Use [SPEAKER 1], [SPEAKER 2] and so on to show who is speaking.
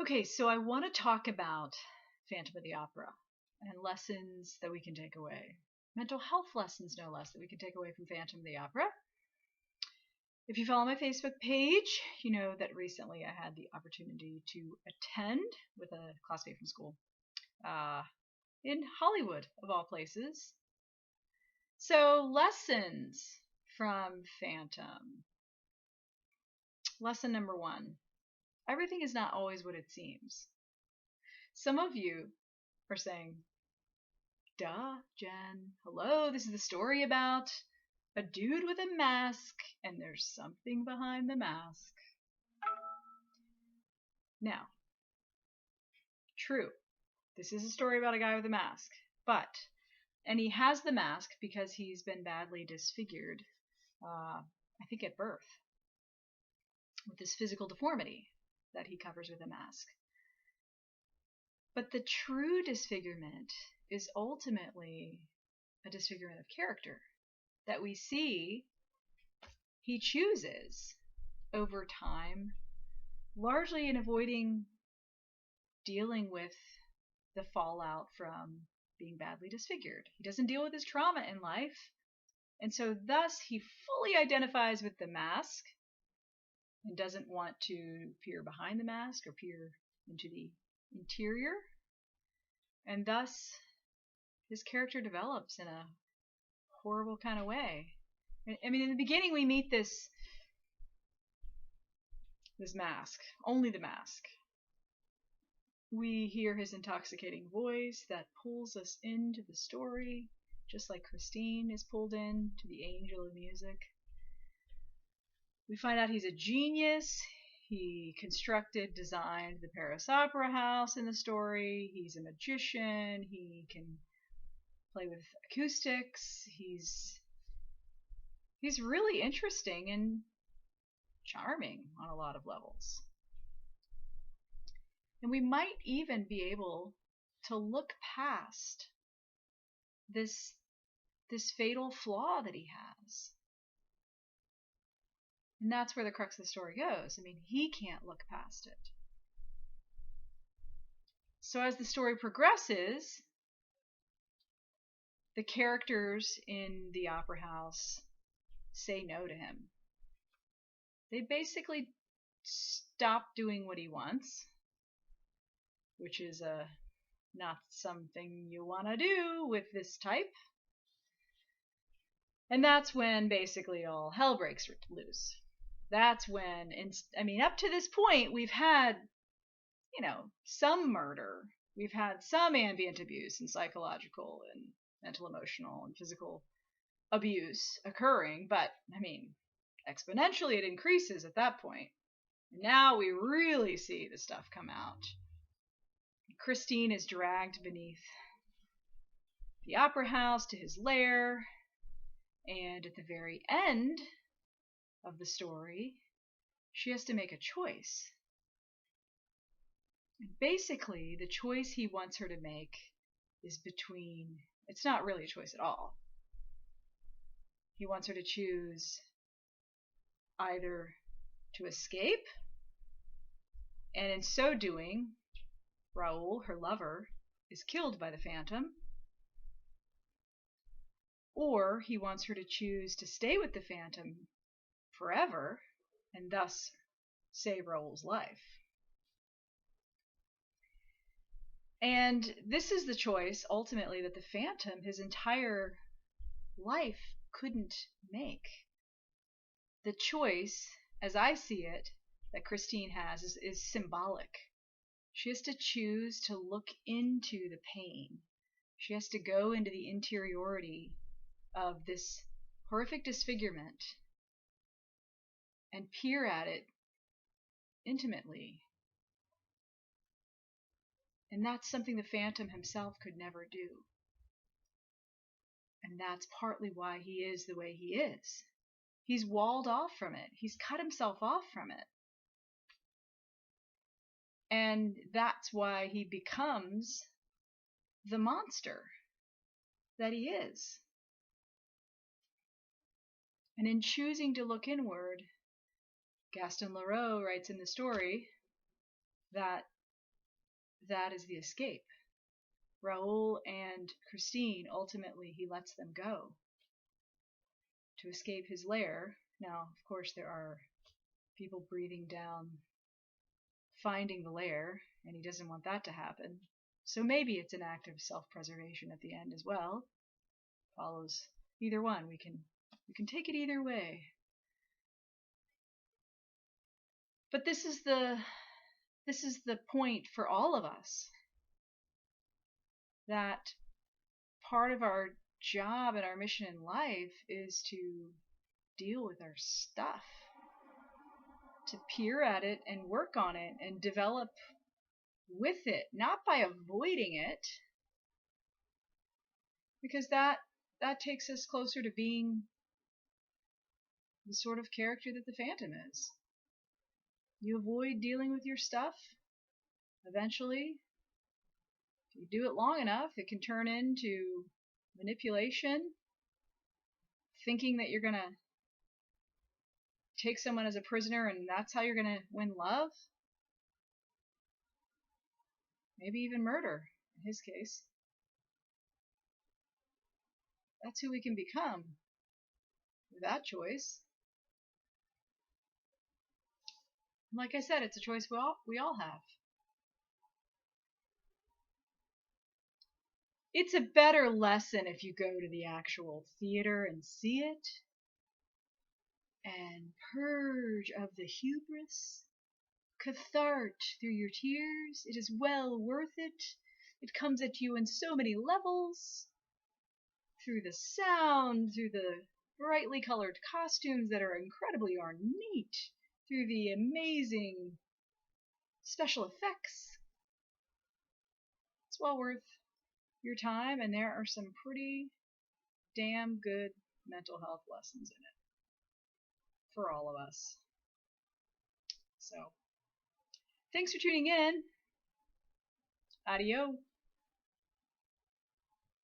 [SPEAKER 1] Okay, so I want to talk about Phantom of the Opera and lessons that we can take away. Mental health lessons, no less, that we can take away from Phantom of the Opera. If you follow my Facebook page, you know that recently I had the opportunity to attend with a classmate from school in Hollywood, of all places. So, lessons from Phantom. Lesson number one: everything is not always what it seems. Some of you are saying, duh, Jen. Hello, this is the story about a dude with a mask, and there's something behind the mask. Now, true, this is a story about a guy with a mask, and he has the mask because he's been badly disfigured, I think at birth, with this physical deformity that he covers with a mask. But the true disfigurement is ultimately a disfigurement of character that we see he chooses over time, largely in avoiding dealing with the fallout from being badly disfigured. He doesn't deal with his trauma in life, and so thus he fully identifies with the mask and doesn't want to peer behind the mask or peer into the interior, and thus his character develops in a horrible kind of way. I mean, in the beginning we meet this mask, only the mask. We hear his intoxicating voice that pulls us into the story, just like Christine is pulled in to the angel of music. We find out he's a genius. He designed the Paris Opera House in the story. He's a magician. He can play with acoustics. He's really interesting and charming on a lot of levels. And we might even be able to look past this fatal flaw that he has. And that's where the crux of the story goes. I mean, he can't look past it. So as the story progresses, the characters in the opera house say no to him. They basically stop doing what he wants, which is not something you want to do with this type. And that's when basically all hell breaks loose. That's when, up to this point, we've had, some murder. We've had some ambient abuse and psychological and mental, emotional, and physical abuse occurring. But, exponentially it increases at that point. And now we really see the stuff come out. Christine is dragged beneath the opera house to his lair. And at the very end of the story, she has to make a choice. And basically, the choice he wants her to make is between, it's not really a choice at all. He wants her to choose either to escape, and in so doing, Raoul, her lover, is killed by the Phantom, or he wants her to choose to stay with the Phantom forever and thus save Raoul's life. And this is the choice, ultimately, that the Phantom, his entire life, couldn't make. The choice, as I see it, that Christine has is symbolic. She has to choose to look into the pain. She has to go into the interiority of this horrific disfigurement and peer at it intimately. And that's something the Phantom himself could never do. And that's partly why he is the way he is. He's walled off from it. He's cut himself off from it. And that's why he becomes the monster that he is. And in choosing to look inward, Gaston Leroux writes in the story that that is the escape. Raoul and Christine, ultimately, he lets them go to escape his lair. Now, of course, there are people breathing down, finding the lair, and he doesn't want that to happen. So maybe it's an act of self-preservation at the end as well. Follows either one. We can take it either way. But this is the point for all of us, that part of our job and our mission in life is to deal with our stuff, to peer at it and work on it and develop with it, not by avoiding it, because that takes us closer to being the sort of character that the Phantom is. You avoid dealing with your stuff, eventually, if you do it long enough, it can turn into manipulation, thinking that you're going to take someone as a prisoner and that's how you're going to win love. Maybe even murder, in his case. That's who we can become with that choice. And like I said, it's a choice we all have. It's a better lesson if you go to the actual theater and see it and purge of the hubris, cathart through your tears. It is well worth it. It comes at you in so many levels, through the sound, through the brightly colored costumes that are incredibly ornate, through the amazing special effects. It's well worth your time, and there are some pretty damn good mental health lessons in it for all of us. So, thanks for tuning in. Adios.